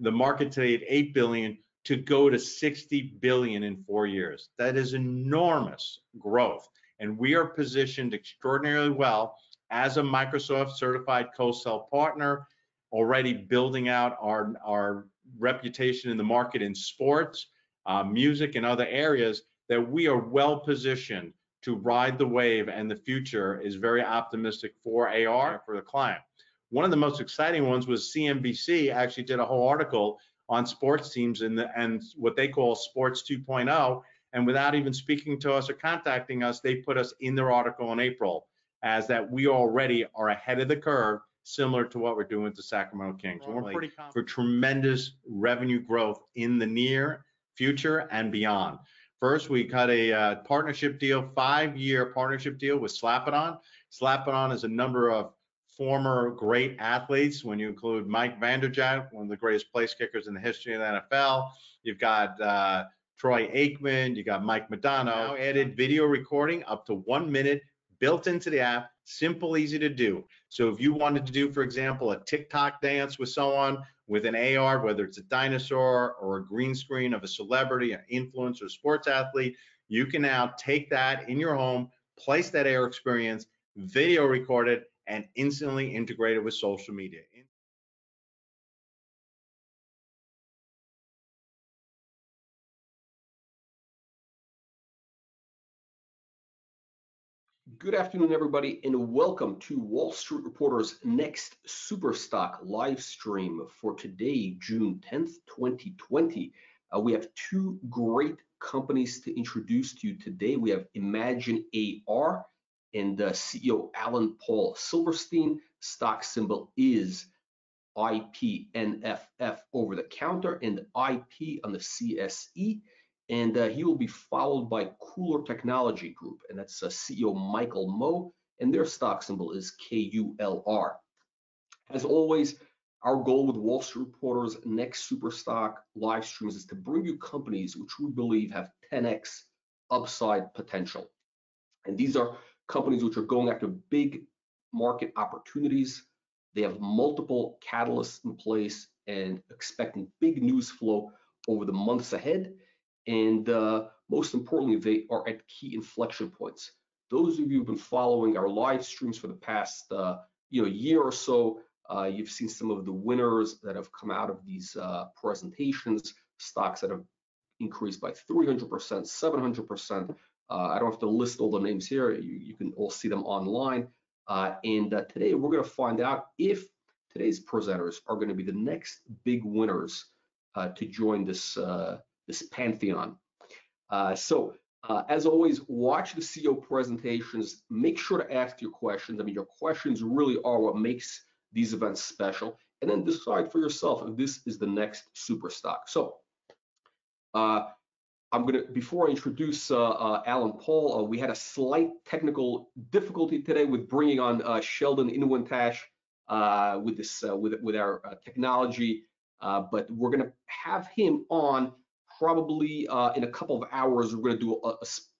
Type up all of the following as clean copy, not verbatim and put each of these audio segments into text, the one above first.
the market today at 8 billion to go to 60 billion in 4 years. That is enormous growth. And we are positioned extraordinarily well as a Microsoft certified co-sell partner, already building out our reputation in the market in sports, music, and other areas, that we are well positioned to ride the wave, and the future is very optimistic for AR, for the client. One of the most exciting ones was CNBC actually did a whole article on sports teams and what they call Sports 2.0, and without even speaking to us or contacting us, they put us in their article in April as that we already are ahead of the curve, similar to what we're doing with the Sacramento Kings. And we're pretty confident for tremendous revenue growth in the near future and beyond. First, we cut a partnership deal, 5-year partnership deal with Slap It On. Slap It On is a number of former great athletes. When you include Mike Vanderjagt, one of the greatest place kickers in the history of the NFL, you've got Troy Aikman, you got Mike Madonna. Now added video recording up to 1 minute built into the app, simple, easy to do. So if you wanted to do, for example, a TikTok dance with someone with an AR, whether it's a dinosaur or a green screen of a celebrity, an influencer, sports athlete, you can now take that in your home, place that AR experience, video record it, and instantly integrate it with social media. Good afternoon, everybody, and welcome to Wall Street Reporter's next Superstock live stream for today, June 10th, 2020. We have two great companies to introduce to you today. We have ImagineAR and CEO Alan Paul Silverstein. Stock symbol is IPNFF over the counter and IP on the CSE. And he will be followed by Cooler Technology Group, and that's CEO Michael Moe, and their stock symbol is KULR. As always, our goal with Wall Street Reporter's next Superstock live streams is to bring you companies which we believe have 10x upside potential. And these are companies which are going after big market opportunities. They have multiple catalysts in place and expecting big news flow over the months ahead. And most importantly, they are at key inflection points. Those of you who've been following our live streams for the past year or so, you've seen some of the winners that have come out of these presentations, stocks that have increased by 300%, 700%. I don't have to list all the names here. You can all see them online. Today we're going to find out if today's presenters are going to be the next big winners to join this pantheon. As always, watch the CEO presentations. Make sure to ask your questions. I mean, your questions really are what makes these events special. And then decide for yourself if this is the next Superstock. So before I introduce Alan Paul, we had a slight technical difficulty today with bringing on Sheldon Inwentash with our technology, but we're going to have him on probably in a couple of hours. We're going to do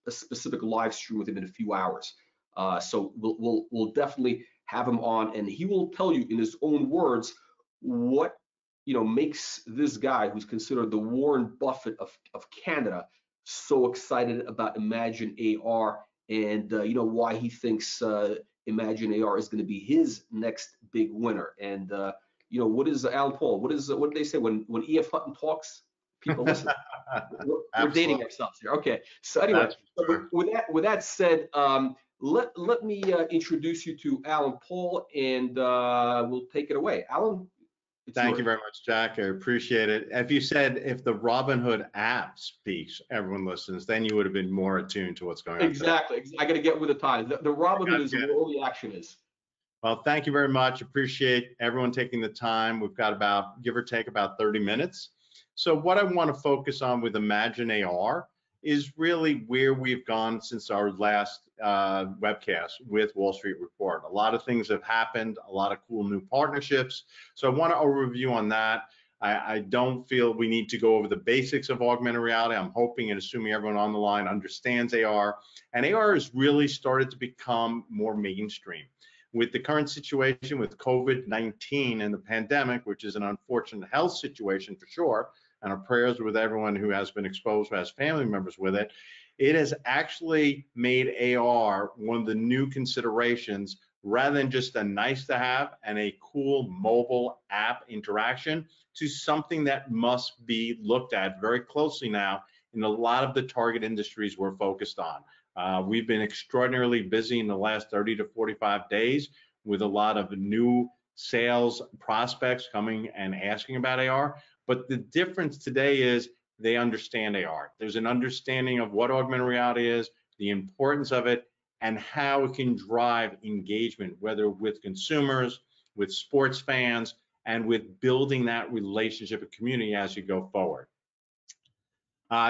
a specific live stream with him in a few hours. So we'll definitely have him on, and he will tell you in his own words what makes this guy, who's considered the Warren Buffett of Canada, so excited about ImagineAR, and why he thinks ImagineAR is going to be his next big winner. And what is Alan Paul? What did they say when E.F. Hutton talks? People listen. We're dating ourselves here. Okay. So anyway, with that said, let me introduce you to Alan Paul, and we'll take it away. Alan. Thank you very much, Jack. I appreciate it. If you said if the Robinhood app speaks, everyone listens, then you would have been more attuned to what's going on. Exactly. I got to get with the times. The Robinhood is where all the action is. Well, thank you very much. Appreciate everyone taking the time. We've got about, give or take, about 30 minutes. So what I want to focus on with ImagineAR is really where we've gone since our last webcast with Wall Street Report. A lot of things have happened, a lot of cool new partnerships. So I want to overview on that. I don't feel we need to go over the basics of augmented reality. I'm hoping and assuming everyone on the line understands AR. And AR has really started to become more mainstream. with the current situation with COVID-19 and the pandemic, which is an unfortunate health situation for sure, and our prayers with everyone who has been exposed, who has family members with it, it has actually made AR one of the new considerations rather than just a nice to have and a cool mobile app interaction to something that must be looked at very closely now in a lot of the target industries we're focused on. We've been extraordinarily busy in the last 30 to 45 days with a lot of new sales prospects coming and asking about AR. But the difference today is they understand AR. There's an understanding of what augmented reality is, the importance of it, and how it can drive engagement, whether with consumers, with sports fans, and with building that relationship and community as you go forward.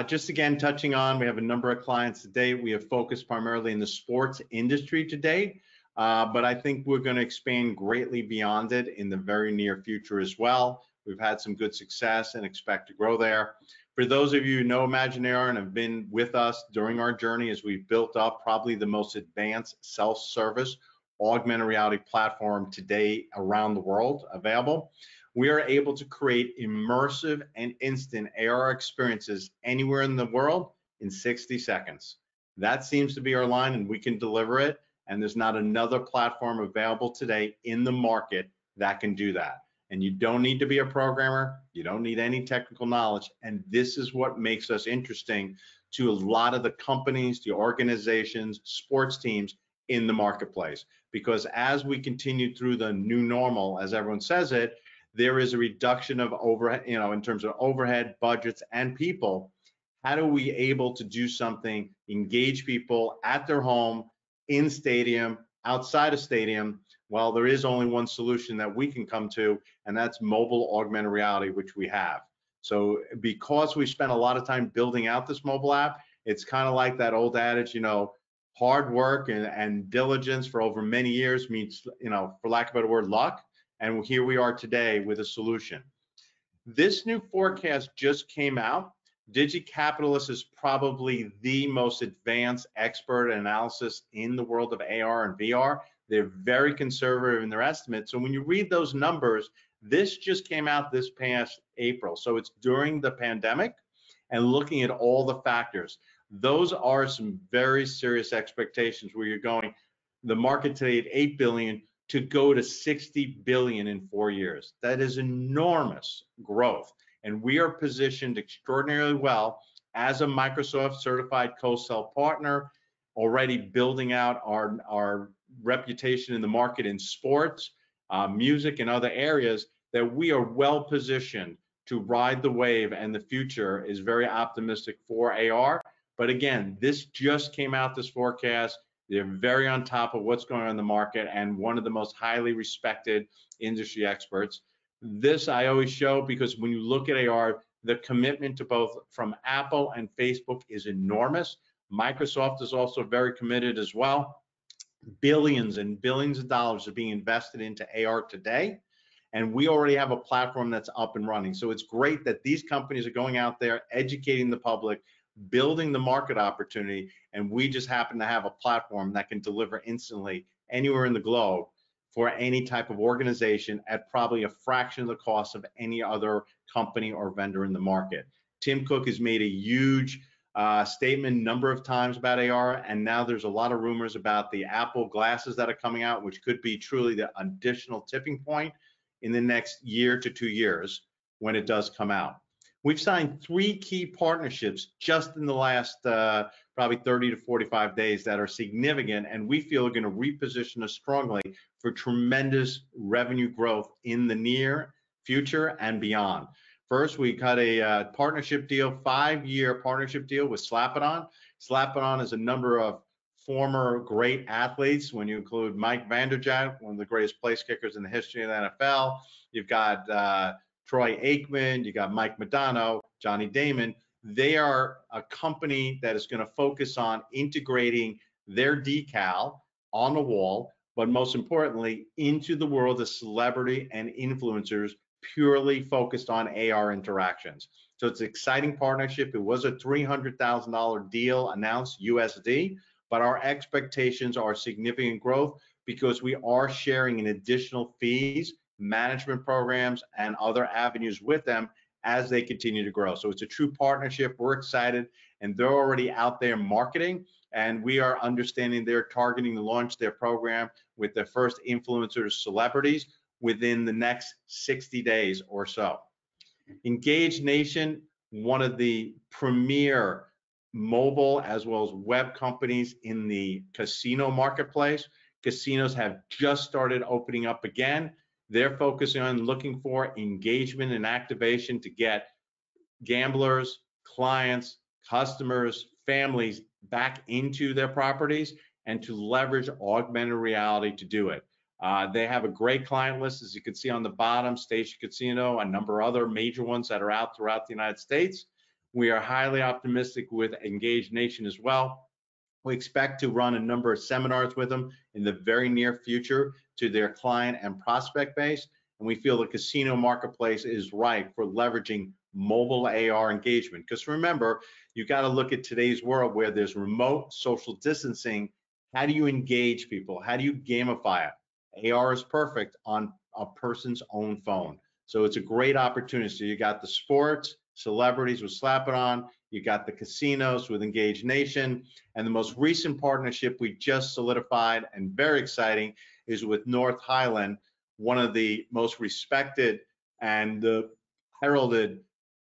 Just again, touching on, we have a number of clients today. We have focused primarily in the sports industry today, but I think we're going to expand greatly beyond it in the very near future as well. We've had some good success and expect to grow there. For those of you who know ImagineAR and have been with us during our journey as we've built up probably the most advanced self-service augmented reality platform today around the world available, we are able to create immersive and instant AR experiences anywhere in the world in 60 seconds. That seems to be our line, and we can deliver it, and there's not another platform available today in the market that can do that. And you don't need to be a programmer, you don't need any technical knowledge, and this is what makes us interesting to a lot of the companies, the organizations, sports teams in the marketplace. Because as we continue through the new normal, as everyone says it, there is a reduction of overhead, in terms of overhead, budgets, and people. How do we able to do something, engage people at their home, in stadium, outside of stadium? Well, there is only one solution that we can come to, and that's mobile augmented reality, which we have. So because we spent a lot of time building out this mobile app, it's kind of like that old adage, hard work and diligence for over many years means, for lack of a better word, luck. And here we are today with a solution. This new forecast just came out. DigiCapitalist is probably the most advanced expert analysis in the world of AR and VR. They're very conservative in their estimates. So when you read those numbers, this just came out this past April. So it's during the pandemic and looking at all the factors. Those are some very serious expectations where you're going, the market today at 8 billion to go to 60 billion in 4 years. That is enormous growth. And we are positioned extraordinarily well as a Microsoft certified co-sell partner, already building out our reputation in the market in sports, music, and other areas, that we are well positioned to ride the wave, and the future is very optimistic for AR. But again, this just came out, this forecast. They're very on top of what's going on in the market and one of the most highly respected industry experts. This I always show because when you look at AR, the commitment to both from Apple and Facebook is enormous. Microsoft is also very committed as well. Billions and billions of dollars are being invested into AR today, and we already have a platform that's up and running. So it's great that these companies are going out there, educating the public, building the market opportunity, and we just happen to have a platform that can deliver instantly anywhere in the globe for any type of organization at probably a fraction of the cost of any other company or vendor in the market. Tim Cook has made a huge statement a number of times about AR, and now there's a lot of rumors about the Apple glasses that are coming out, which could be truly the additional tipping point in the next year to 2 years when it does come out. We've signed 3 key partnerships just in the last probably 30 to 45 days that are significant, and we feel are going to reposition us strongly for tremendous revenue growth in the near future and beyond. First, we cut a partnership deal, 5-year partnership deal with Slap It On. Slap It On is a number of former great athletes, when you include Mike Vanderjagt, one of the greatest place kickers in the history of the NFL. You've got Troy Aikman, you got Mike Modano, Johnny Damon. They are a company that is going to focus on integrating their decal on the wall, but most importantly, into the world of celebrity and influencers, purely focused on AR interactions. So it's an exciting partnership. It was a $300,000 deal announced USD, but our expectations are significant growth because we are sharing in additional fees, management programs, and other avenues with them as they continue to grow. So it's a true partnership. We're excited, and they're already out there marketing, and we are understanding they're targeting to launch their program with their first influencers, celebrities, within the next 60 days or so. Engage Nation, one of the premier mobile as well as web companies in the casino marketplace. Casinos have just started opening up again. They're focusing on looking for engagement and activation to get gamblers, clients, customers, families back into their properties and to leverage augmented reality to do it. They have a great client list, as you can see on the bottom, Station Casino, a number of other major ones that are out throughout the United States. We are highly optimistic with Engage Nation as well. We expect to run a number of seminars with them in the very near future to their client and prospect base. And we feel the casino marketplace is ripe for leveraging mobile AR engagement. Because remember, you got to look at today's world where there's remote social distancing. How do you engage people? How do you gamify it? AR is perfect on a person's own phone. So it's a great opportunity. So you got the sports, celebrities with Slap It On, you got the casinos with Engage Nation, and the most recent partnership we just solidified and very exciting is with North HIGHLAND, one of the most respected and heralded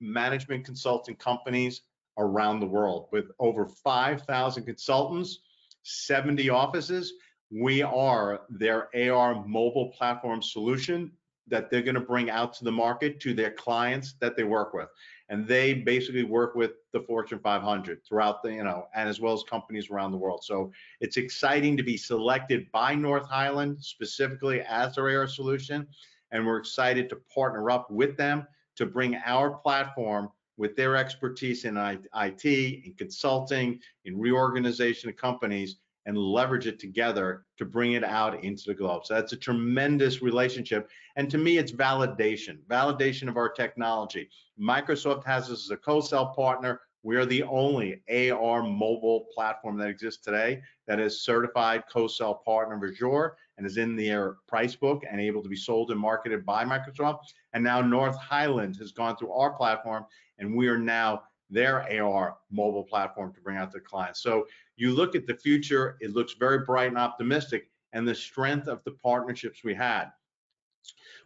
management consulting companies around the world. With over 5,000 consultants, 70 offices, we are their AR mobile platform solution that they're going to bring out to the market to their clients that they work with. And they basically work with the Fortune 500 throughout the, and as well as companies around the world. So it's exciting to be selected by North HIGHLAND specifically as their AR solution. And we're excited to partner up with them to bring our platform with their expertise in IT, in consulting, in reorganization of companies, and leverage it together to bring it out into the globe. So that's a tremendous relationship. And to me, it's validation of our technology. Microsoft has us as a co-sell partner. We are the only AR mobile platform that exists today that is certified co-sell partner of Azure and is in their price book and able to be sold and marketed by Microsoft. And now North HIGHLAND has gone through our platform, and we are now their AR mobile platform to bring out to clients. So you look at the future, it looks very bright and optimistic, and the strength of the partnerships we had.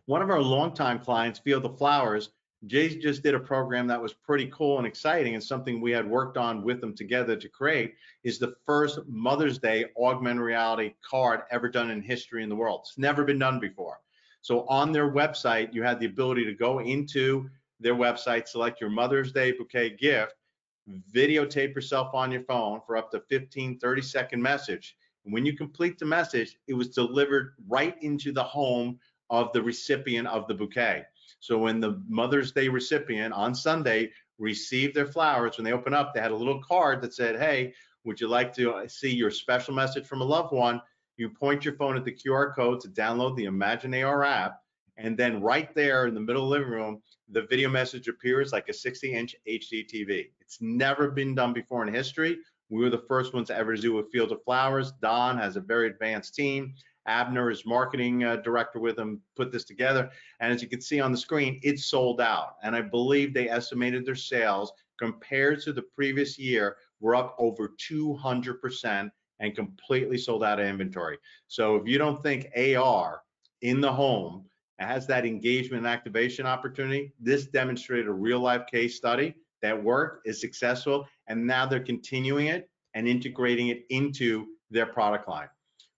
One of our longtime clients, Field of Flowers, Jay just did a program that was pretty cool and exciting, and something we had worked on with them together to create is the first Mother's Day augmented reality card ever done in history in the world. It's never been done before. So on their website, you had the ability to go into their website, select your Mother's Day bouquet gift, videotape yourself on your phone for up to 15, 30-second message. And when you complete the message, it was delivered right into the home of the recipient of the bouquet. So when the Mother's Day recipient on Sunday received their flowers, when they open up, they had a little card that said, hey, would you like to see your special message from a loved one? You point your phone at the QR code to download the ImagineAR app, and then right there in the middle of the living room, the video message appears like a 60-inch HD TV. It's never been done before in history. We were the first ones ever to do a Field of Flowers. Don has a very advanced team. Abner is marketing director with him, put this together. And as you can see on the screen, it's sold out. And I believe they estimated their sales compared to the previous year were up over 200% and completely sold out of inventory. So if you don't think AR in the home has that engagement and activation opportunity, this demonstrated a real life case study that worked, is successful, and now they're continuing it and integrating it into their product line.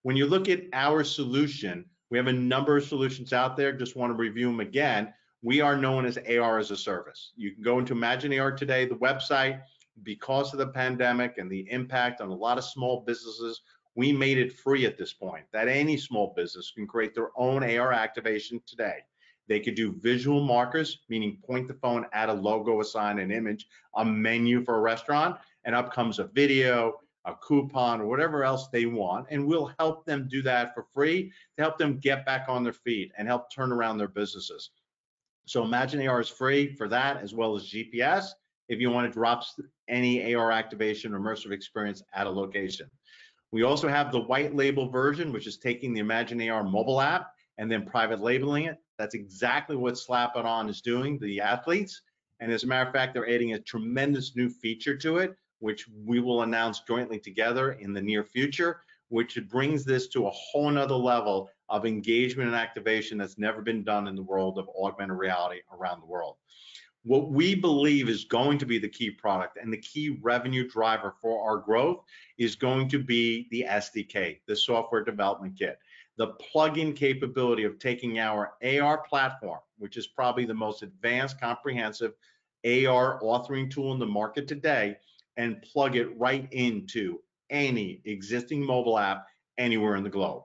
When you look at our solution, we have a number of solutions out there. Just want to review them again. We are known as AR as a service. You can go into ImagineAR today, the website. Because of the pandemic and the impact on a lot of small businesses, we made it free at this point that any small business can create their own AR activation today. They could do visual markers, meaning point the phone at a logo, a sign, an image, a menu for a restaurant, and up comes a video, a coupon, or whatever else they want, and we'll help them do that for free to help them get back on their feet and help turn around their businesses. So ImagineAR is free for that, as well as GPS, if you want to drop any AR activation or immersive experience at a location. We also have the white label version, which is taking the ImagineAR mobile app and then private labeling it. That's exactly what Slap It On is doing, the athletes. And as a matter of fact, they're adding a tremendous new feature to it, which we will announce jointly together in the near future, which brings this to a whole nother level of engagement and activation that's never been done in the world of augmented reality around the world. What we believe is going to be the key product and the key revenue driver for our growth is going to be the SDK, the software development kit. The plug-in capability of taking our AR platform, which is probably the most advanced, comprehensive AR authoring tool in the market today, and plug it right into any existing mobile app anywhere in the globe.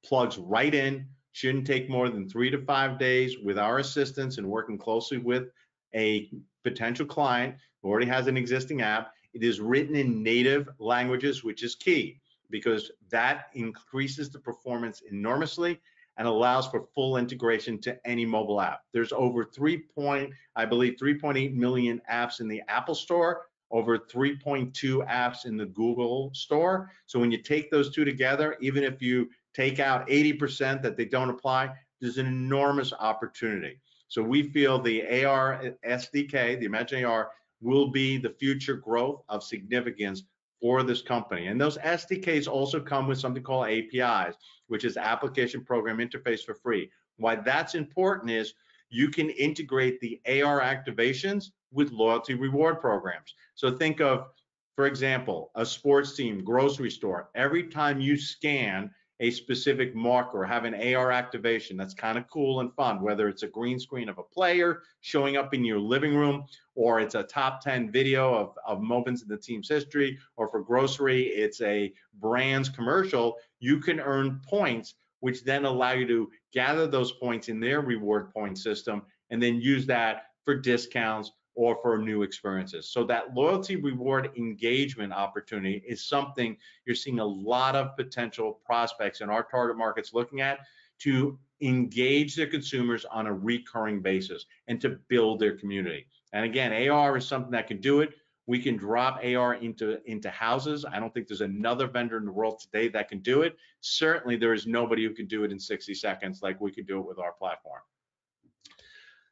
Plugs right in, shouldn't take more than 3 to 5 days with our assistance and working closely with a potential client who already has an existing app. It is written in native languages, which is key because that increases the performance enormously and allows for full integration to any mobile app. There's over 3.8 million apps in the Apple Store, over 3.2 apps in the Google Store. So when you take those two together, even if you take out 80% that they don't apply, there's an enormous opportunity. So we feel the AR SDK, the ImagineAR, will be the future growth of significance for this company. And those SDKs also come with something called APIs, which is Application Program Interface for free. Why that's important is you can integrate the AR activations with loyalty reward programs. So think of, for example, a sports team, grocery store. Every time you scan a specific marker or have an AR activation that's kind of cool and fun, whether it's a green screen of a player showing up in your living room, or it's a top 10 video of moments in the team's history, or for grocery, it's a brand's commercial, you can earn points, which then allow you to gather those points in their reward point system and then use that for discounts or for new experiences. So that loyalty reward engagement opportunity is something you're seeing a lot of potential prospects in our target markets looking at to engage their consumers on a recurring basis and to build their community. And again, AR is something that can do it. We can drop AR into houses. I don't think there's another vendor in the world today that can do it. Certainly there is nobody who can do it in 60 seconds like we can do it with our platform.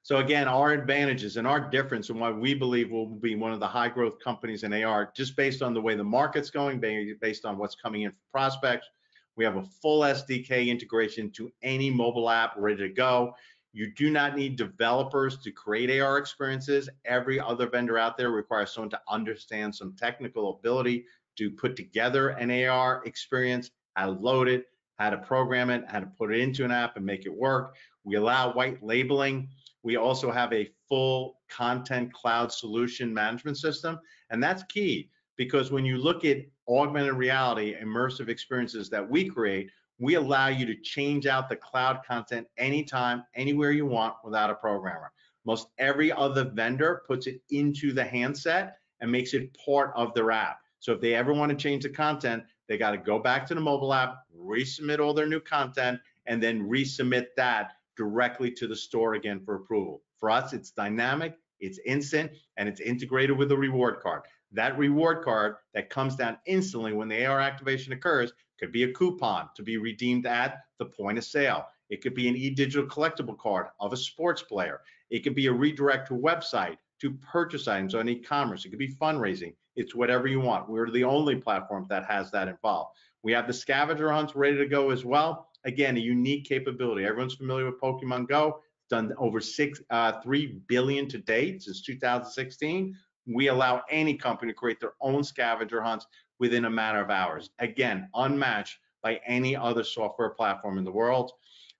So again, our advantages and our difference and why we believe we'll be one of the high growth companies in AR, just based on the way the market's going, based on what's coming in for prospects. We have a full SDK integration to any mobile app ready to go. You do not need developers to create AR experiences. Every other vendor out there requires someone to understand some technical ability to put together an AR experience, how to load it, how to program it, how to put it into an app and make it work. We allow white labeling. We also have a full content cloud solution management system, and that's key because when you look at augmented reality, immersive experiences that we create, we allow you to change out the cloud content anytime, anywhere you want without a programmer. Most every other vendor puts it into the handset and makes it part of their app. So if they ever want to change the content, they got to go back to the mobile app, resubmit all their new content, and then resubmit that directly to the store again for approval. For us, it's dynamic, it's instant, and it's integrated with a reward card. That reward card that comes down instantly when the AR activation occurs could be a coupon to be redeemed at the point of sale. It could be an e-digital collectible card of a sports player. It could be a redirect to a website to purchase items on e-commerce. It could be fundraising. It's whatever you want. We're the only platform that has that involved. We have the scavenger hunts ready to go as well. Again, a unique capability. Everyone's familiar with Pokemon Go. It's done over 3 billion to date since 2016. We allow any company to create their own scavenger hunts within a matter of hours. Again, unmatched by any other software platform in the world.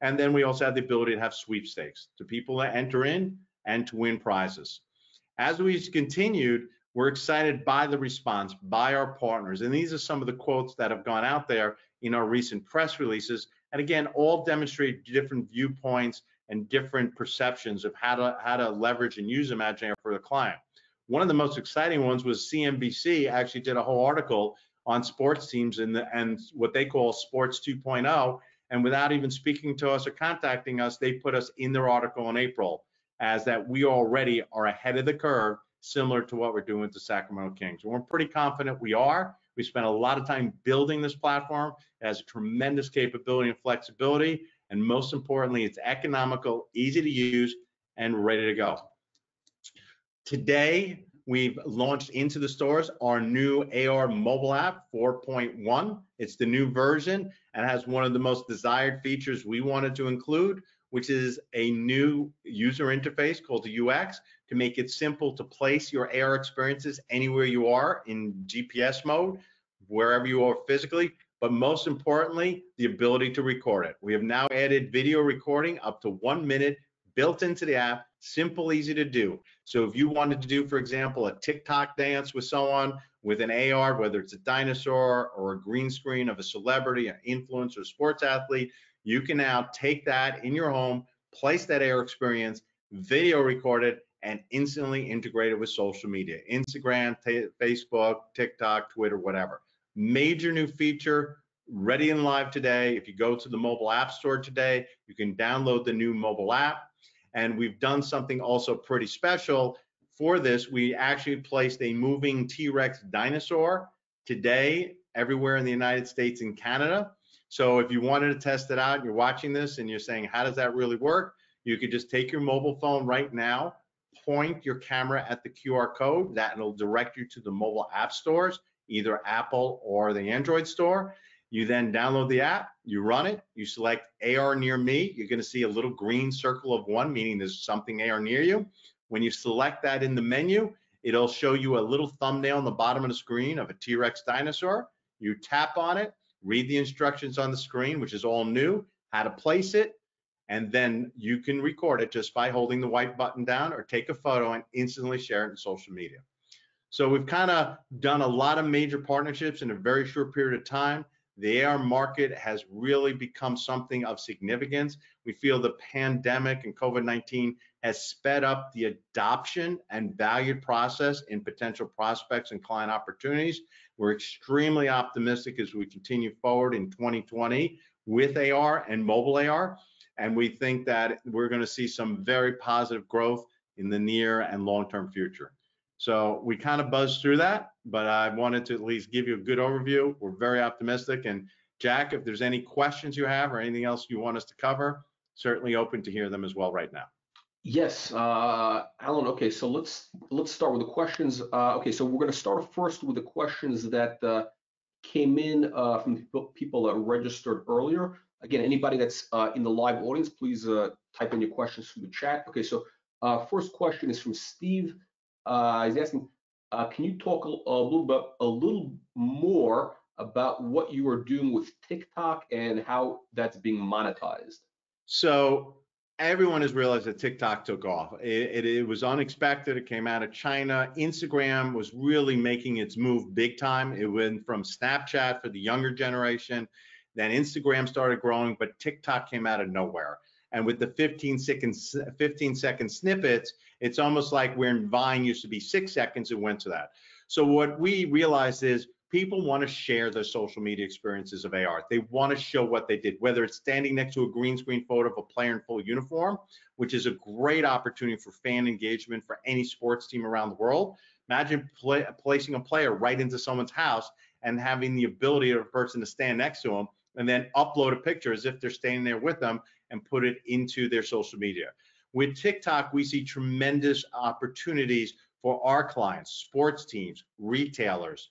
And then we also have the ability to have sweepstakes to people that enter in and to win prizes. As we've continued, we're excited by the response by our partners. And these are some of the quotes that have gone out there in our recent press releases. And again, all demonstrate different viewpoints and different perceptions of how to leverage and use ImagineAR for the client. One of the most exciting ones was CNBC actually did a whole article on sports teams and what they call Sports 2.0. And without even speaking to us or contacting us, they put us in their article in April as that we already are ahead of the curve, similar to what we're doing with the Sacramento Kings. We're pretty confident we are. We spent a lot of time building this platform. It has a tremendous capability and flexibility, and most importantly, it's economical, easy to use, and ready to go. Today, we've launched into the stores our new AR mobile app 4.1. It's the new version and has one of the most desired features we wanted to include, which is a new user interface called the UX to make it simple to place your AR experiences anywhere you are in GPS mode, wherever you are physically, but most importantly, the ability to record it. We have now added video recording up to 1 minute built into the app, simple, easy to do. So if you wanted to do, for example, a TikTok dance with someone with an AR, whether it's a dinosaur or a green screen of a celebrity, an influencer, sports athlete, you can now take that in your home, place that AR experience, video record it, and instantly integrate it with social media, Instagram, Facebook, TikTok, Twitter, whatever. Major new feature, ready and live today. If you go to the mobile app store today, you can download the new mobile app. And we've done something also pretty special for this. We actually placed a moving T-Rex dinosaur today everywhere in the United States and Canada. So if you wanted to test it out, you're watching this and you're saying, how does that really work? You could just take your mobile phone right now, point your camera at the QR code, that will direct you to the mobile app stores, either Apple or the Android store. You then download the app, you run it, you select AR near me. You're going to see a little green circle of 1, meaning there's something AR near you. When you select that in the menu, it'll show you a little thumbnail on the bottom of the screen of a T-Rex dinosaur. You tap on it, read the instructions on the screen, which is all new, how to place it, and then you can record it just by holding the white button down or take a photo and instantly share it in social media. So we've kind of done a lot of major partnerships in a very short period of time. The AR market has really become something of significance. We feel the pandemic and COVID-19 has sped up the adoption and value process in potential prospects and client opportunities. We're extremely optimistic as we continue forward in 2020 with AR and mobile AR. And we think that we're going to see some very positive growth in the near and long-term future. So we kind of buzzed through that, but I wanted to at least give you a good overview. We're very optimistic. And Jack, if there's any questions you have or anything else you want us to cover, certainly open to hear them as well right now. Yes, Alan. Okay, so let's start with the questions. Okay, so we're going to start first with the questions that came in from people that registered earlier. Again, anybody that's in the live audience, please type in your questions through the chat. Okay, so first question is from Steve. He's asking, can you talk a little more about what you are doing with TikTok and how that's being monetized? So everyone has realized that TikTok took off. It was unexpected. It came out of China. Instagram was really making its move big time. It went from Snapchat for the younger generation. Then Instagram started growing, but TikTok came out of nowhere. And with the 15-second snippets, it's almost like when Vine used to be 6 seconds, it went to that. So what we realized is people want to share their social media experiences of AR. They want to show what they did, whether it's standing next to a green screen photo of a player in full uniform, which is a great opportunity for fan engagement for any sports team around the world. Imagine placing a player right into someone's house and having the ability of a person to stand next to them and then upload a picture as if they're standing there with them and put it into their social media. With TikTok, we see tremendous opportunities for our clients, sports teams, retailers,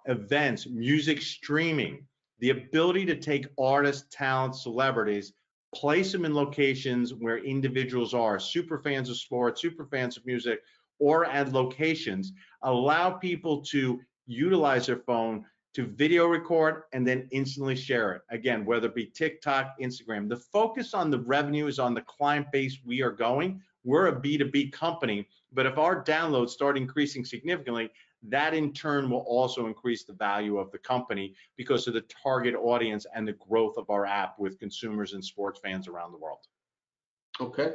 events, music streaming, the ability to take artists, talents, celebrities, place them in locations where individuals are, super fans of sports, super fans of music, or at locations, allow people to utilize their phone to video record and then instantly share it. Again, whether it be TikTok, Instagram, the focus on the revenue is on the client base we are going. We're a B2B company, but if our downloads start increasing significantly, that in turn will also increase the value of the company because of the target audience and the growth of our app with consumers and sports fans around the world. Okay.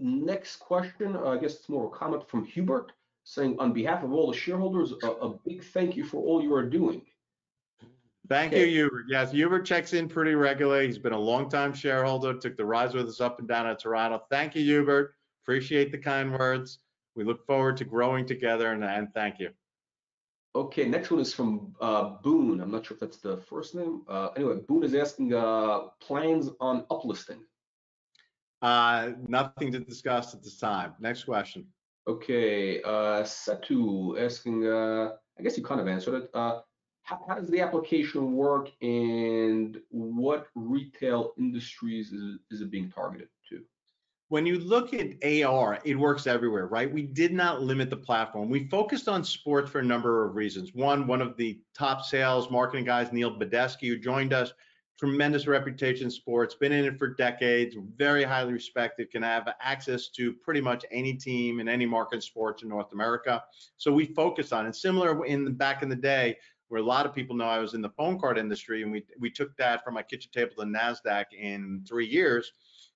Next question, I guess it's more a comment from Hubert, saying, on behalf of all the shareholders, a big thank you for all you are doing. Thank you, Hubert. Yes, Hubert checks in pretty regularly. He's been a longtime shareholder, took the rides with us up and down at Toronto. Thank you, Hubert. Appreciate the kind words. We look forward to growing together, and thank you. Okay, next one is from Boone. I'm not sure if that's the first name. Anyway, Boone is asking plans on uplisting. Nothing to discuss at this time. Next question. Okay, Setu asking, I guess you kind of answered it. How does the application work, and what retail industries is it being targeted to? When you look at AR, it works everywhere, right? We did not limit the platform. We focused on sports for a number of reasons. One of the top sales marketing guys, Neil Badesky, who joined us, tremendous reputation in sports, been in it for decades, very highly respected, can have access to pretty much any team in any market in sports in North America. So we focused on it. Similar back in the day, where a lot of people know I was in the phone card industry, and we took that from my kitchen table to NASDAQ in 3 years.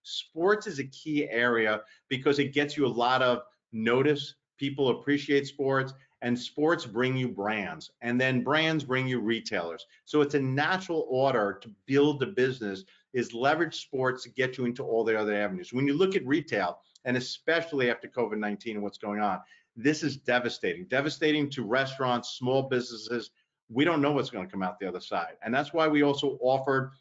Sports is a key area because it gets you a lot of notice. People appreciate sports, and sports bring you brands, and then brands bring you retailers. So it's a natural order to build a business is leverage sports to get you into all the other avenues. When you look at retail, and especially after COVID-19 and what's going on, this is devastating to restaurants, small businesses. We don't know what's going to come out the other side. And that's why we also offered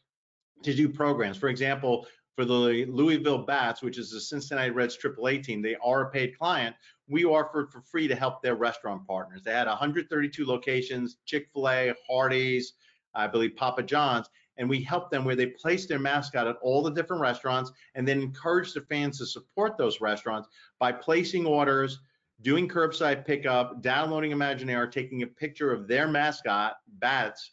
to do programs. For example, for the Louisville Bats, which is the Cincinnati Reds AAA team, they are a paid client. We offered for free to help their restaurant partners. They had 132 locations, Chick-fil-A, Hardee's, I believe Papa John's, and we helped them where they placed their mascot at all the different restaurants and then encouraged the fans to support those restaurants by placing orders, doing curbside pickup, downloading ImagineAR, taking a picture of their mascot, Bats,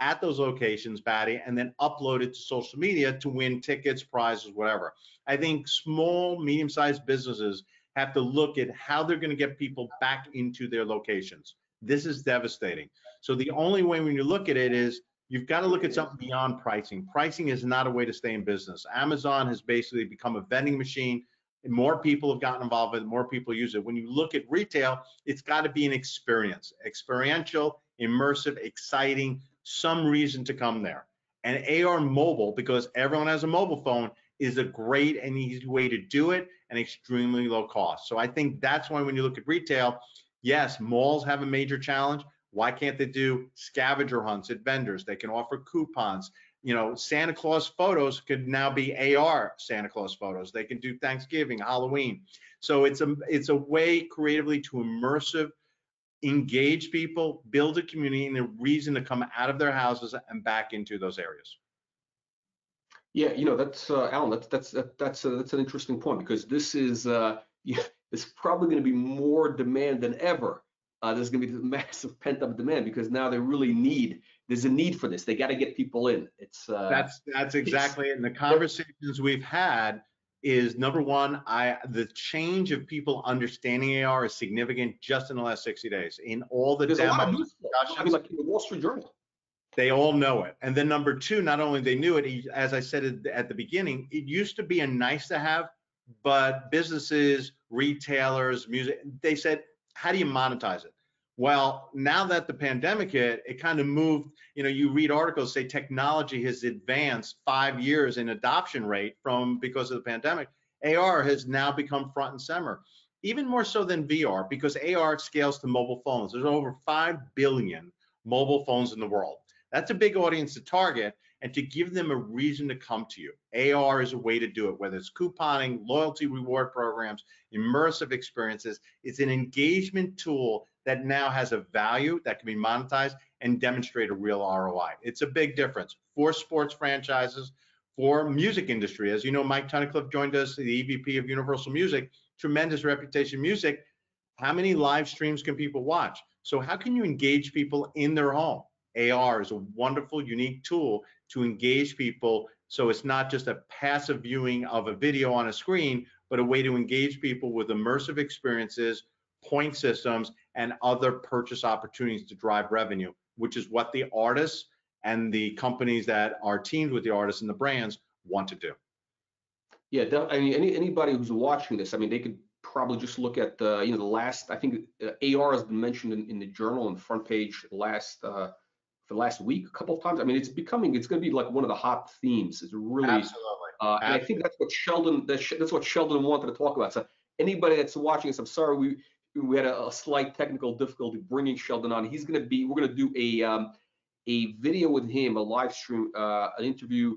at those locations, Batty, and then upload it to social media to win tickets, prizes, whatever. I think small, medium-sized businesses have to look at how they're going to get people back into their locations. This is devastating. So the only way when you look at it is you've got to look at something beyond pricing. Pricing is not a way to stay in business. Amazon has basically become a vending machine. And more people have gotten involved with it, more people use it. When you look at retail, it's got to be an experience, experiential, immersive, exciting, some reason to come there. And AR mobile, because everyone has a mobile phone, is a great and easy way to do it and extremely low cost. So I think that's why when you look at retail, yes, malls have a major challenge. Why can't they do scavenger hunts at vendors? They can offer coupons. You know, Santa Claus photos could now be AR Santa Claus photos. They can do Thanksgiving, Halloween. So it's a way creatively to immersive, engage people, build a community, and a reason to come out of their houses and back into those areas. Yeah, you know, that's Alan. That's an interesting point, because this is there's probably going to be more demand than ever. There's going to be this massive pent-up demand because now there's a need for this. They got to get people in. It's that's exactly it. And the conversations we've had is, number one, the change of people understanding AR is significant just in the last 60 days. In all the there's demos, a lot of news. I mean, like in the Wall Street Journal. They all know it. And then number two, not only they knew it, as I said at the beginning, it used to be a nice to have, but businesses, retailers, music, they said, how do you monetize it? Well, now that the pandemic hit, it kind of moved, you know, you read articles say technology has advanced 5 years in adoption rate because of the pandemic. AR has now become front and center, even more so than VR, because AR scales to mobile phones. There's over 5 billion mobile phones in the world. That's a big audience to target and to give them a reason to come to you. AR is a way to do it, whether it's couponing, loyalty reward programs, immersive experiences. It's an engagement tool that now has a value that can be monetized and demonstrate a real ROI. It's a big difference for sports franchises, for music industry. As you know, Mike Tunnicliffe joined us, the EVP of Universal Music, tremendous reputation music. How many live streams can people watch? So how can you engage people in their home? AR is a wonderful, unique tool to engage people. So it's not just a passive viewing of a video on a screen, but a way to engage people with immersive experiences, point systems, and other purchase opportunities to drive revenue, which is what the artists and the companies that are teamed with the artists and the brands want to do. Yeah, I mean, anybody who's watching this, I mean, they could probably just look at the last. I think AR has been mentioned in the journal on the front page for the last week a couple of times. I mean, it's going to be like one of the hot themes. It's really Absolutely. And I think that's what Sheldon wanted to talk about. So anybody that's watching this, I'm sorry we had a slight technical difficulty bringing Sheldon on. We're going to do a video with him, a live stream, an interview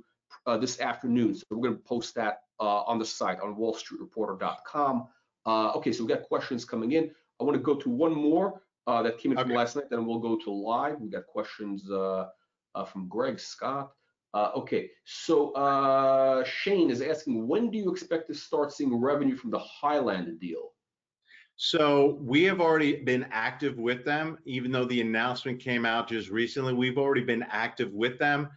this afternoon. So we're going to post that on the site on wallstreetreporter.com. Okay, so we got questions coming in. I want to go to one more that came in from last night, then we'll go to live. We got questions from Greg Scott. Okay, so Shane is asking, when do you expect to start seeing revenue from the HIGHLAND deal? So we have already been active with them, even though the announcement came out just recently. We've already been active with them.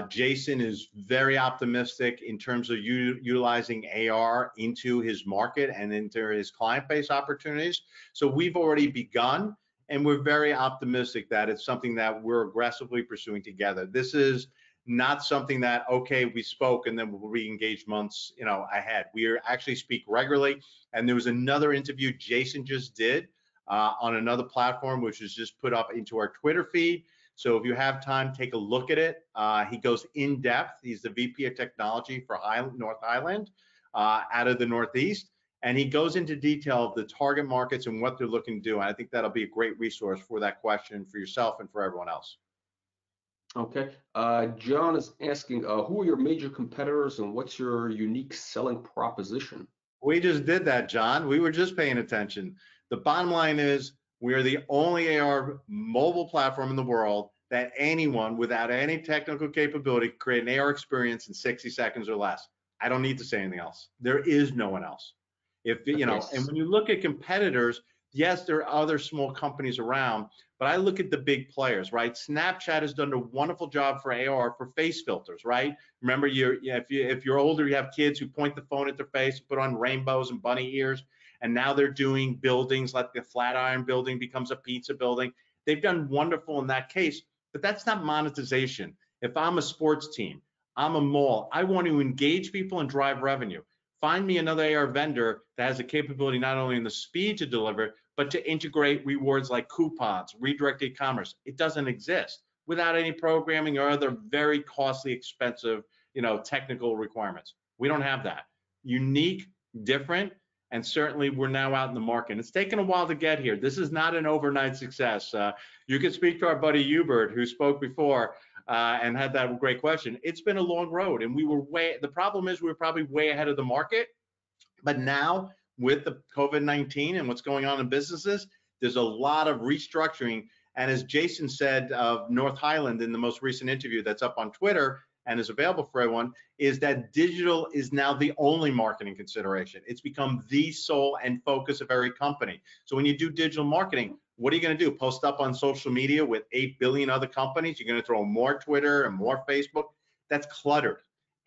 Jason is very optimistic in terms of utilizing AR into his market and into his client base opportunities. So we've already begun, and we're very optimistic that it's something that we're aggressively pursuing together. This is not something that, okay, we spoke and then we'll re-engage months, ahead. We actually speak regularly. And there was another interview Jason just did on another platform, which is just put up into our Twitter feed. So if you have time, take a look at it. He goes in depth. He's the VP of Technology for North HIGHLAND out of the Northeast. And he goes into detail of the target markets and what they're looking to do. And I think that'll be a great resource for that question for yourself and for everyone else. Okay. John is asking, who are your major competitors and what's your unique selling proposition? We just did that, John. We were just paying attention. The bottom line is we are the only AR mobile platform in the world that anyone without any technical capability can create an AR experience in 60 seconds or less. I don't need to say anything else. There is no one else. And when you look at competitors, yes, there are other small companies around, but I look at the big players, right? Snapchat has done a wonderful job for AR for face filters, right? Remember, if you're older, you have kids who point the phone at their face, put on rainbows and bunny ears, and now they're doing buildings like the Flatiron building becomes a pizza building. They've done wonderful in that case, but that's not monetization. If I'm a sports team, I'm a mall, I want to engage people and drive revenue. Find me another AR vendor that has the capability not only in the speed to deliver, but to integrate rewards like coupons, redirected commerce. It doesn't exist without any programming or other very costly, expensive, technical requirements. We don't have that. Unique, different, and certainly we're now out in the market. It's taken a while to get here. This is not an overnight success. You can speak to our buddy Hubert, who spoke before and had that great question. It's been a long road, and the problem is we were probably way ahead of the market. But now with the COVID-19 and what's going on in businesses, there's a lot of restructuring. And as Jason said of North HIGHLAND in the most recent interview that's up on Twitter and is available for everyone, is that digital is now the only marketing consideration. It's become the sole and focus of every company. So when you do digital marketing, what are you going to do? Post up on social media with 8 billion other companies? You're going to throw more Twitter and more Facebook? That's cluttered.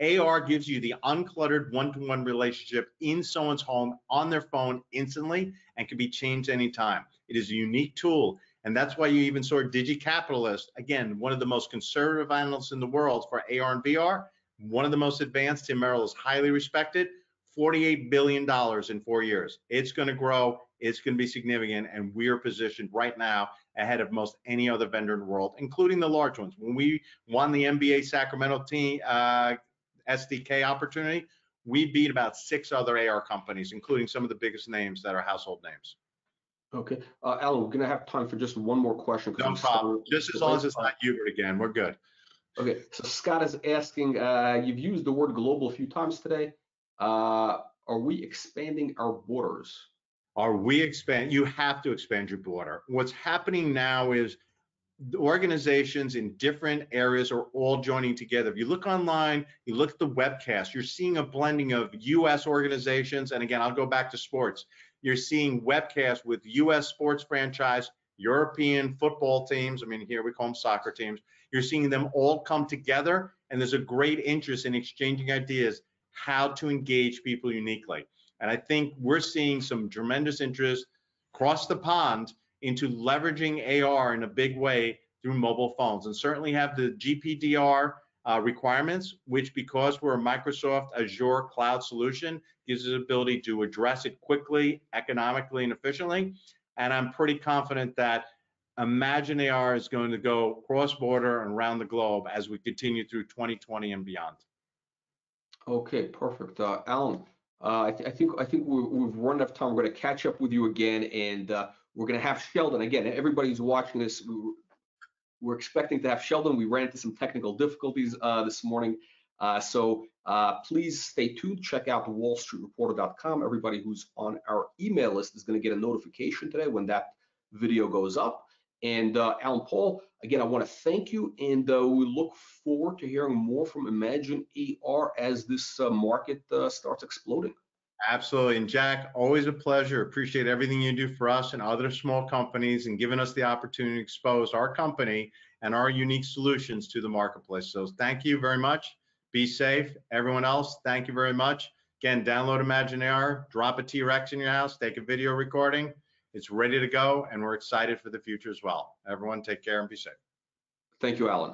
AR gives you the uncluttered one-to-one relationship in someone's home on their phone instantly and can be changed anytime. It is a unique tool, and that's why you even saw DigiCapitalist, again, one of the most conservative analysts in the world for AR and VR, one of the most advanced. Tim Merrill is highly respected. $48 billion in 4 years. It's going to grow. It's going to be significant, and we are positioned right now ahead of most any other vendor in the world, including the large ones. When we won the NBA Sacramento team SDK opportunity, we beat about 6 other AR companies, including some of the biggest names that are household names. Okay, Alan, we're gonna have time for just one more question. No problem. Just as long as it's not Hubert again, we're good. Okay, so Scott is asking, you've used the word global a few times today. Are we expanding our borders? Are we expand? You have to expand your border. What's happening now is the organizations in different areas are all joining together. If you look online, you look at the webcast, you're seeing a blending of US organizations. And again, I'll go back to sports. You're seeing webcasts with US sports franchise, European football teams. I mean, here we call them soccer teams. You're seeing them all come together, and there's a great interest in exchanging ideas, how to engage people uniquely. And I think we're seeing some tremendous interest across the pond into leveraging AR in a big way through mobile phones, and certainly have the GPDR requirements, which, because we're a Microsoft Azure cloud solution, gives us the ability to address it quickly, economically, and efficiently. And I'm pretty confident that ImagineAR is going to go cross-border and around the globe as we continue through 2020 and beyond. Okay, perfect. Alan, I think we've run out of time. We're going to catch up with you again, and we're going to have Sheldon again. Everybody's watching this. We're expecting to have Sheldon. We ran into some technical difficulties this morning, so please stay tuned. Check out wallstreetreporter.com. Everybody who's on our email list is going to get a notification today when that video goes up. And Alan Paul, again, I want to thank you, and we look forward to hearing more from ImagineAR as this market starts exploding. Absolutely. And Jack, always a pleasure. Appreciate everything you do for us and other small companies and giving us the opportunity to expose our company and our unique solutions to the marketplace. So thank you very much. Be safe. Everyone else, thank you very much. Again, download ImagineAR, drop a T-Rex in your house, take a video recording. It's ready to go, and we're excited for the future as well. Everyone, take care and be safe. Thank you, Alan.